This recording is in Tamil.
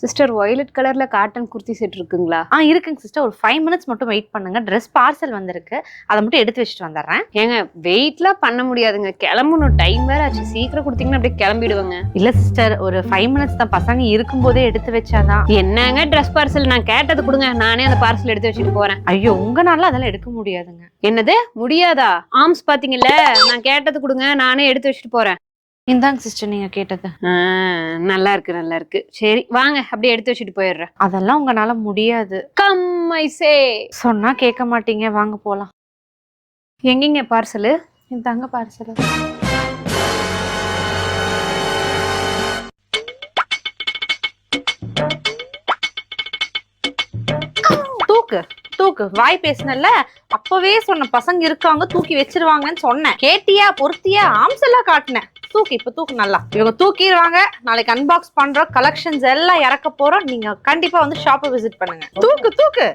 சிஸ்டர் வயலட் கலர்ல காட்டன் குர்த்தி செட் இருக்குங்களா? இருக்குங்க சிஸ்டர். ஒரு 5 மினிட்ஸ் மட்டும் வெயிட் பண்ணுங்க. ட்ரெஸ் பார்சல் வந்திருக்கு, அதை மட்டும் எடுத்து வச்சுட்டு வந்துடுறேன். ஏங்க வெயிட்லாம் பண்ண முடியாதுங்க, கிளம்பணும், டைம் வேற ஆச்சு. சீக்கிரம் கொடுத்தீங்கன்னா அப்படியே கிளம்பிடுவாங்க. இல்ல சிஸ்டர், ஒரு 5 மினிட்ஸ் தான், பசங்க இருக்கும்போதே எடுத்து வச்சாதான். என்னங்க ட்ரெஸ் பார்சல்? நான் கேட்டது கொடுங்க, நானே அந்த பார்சல் எடுத்து வச்சுட்டு போறேன். ஐயோ, உங்கனால அதெல்லாம் எடுக்க முடியாதுங்க. என்னது முடியாதா? ஆம்ஸ் பாத்தீங்கல்ல, நான் கேட்டது கொடுங்க, நானே எடுத்து வச்சுட்டு போறேன். இந்தாங்க சிஸ்டர், நீங்க கேட்டது. நல்லா இருக்கு, நல்லா இருக்கு. சரி வாங்க, அப்படியே எடுத்து வச்சுட்டு போயிடுறேன். அதெல்லாம் உங்கனால முடியாது. கம் ஐ சே. சொன்னா கேட்க மாட்டீங்க, வாங்க போலாம். எங்கெங்க பார்சலு? இந்தாங்க பார்சல். தூக்கு தூக்கு. வாய் பேசினல, அப்பவே சொன்ன பசங்க இருக்காங்க, தூக்கி வச்சிருவாங்கன்னு சொன்னேன். கேட்டியா? பொருத்தியா? ஆம்ஸ் எல்லாம் காட்டினேன். தூக்கு, இப்ப தூக்கு நல்லா. இவங்க தூக்கிடுவாங்க. நாளைக்கு அன்பாக்ஸ் பண்றோம், கலெக்ஷன்ஸ் எல்லாம் இறக்க போறோம். நீங்க கண்டிப்பா வந்து ஷாப்பை விசிட் பண்ணுங்க. தூக்கு தூக்கு.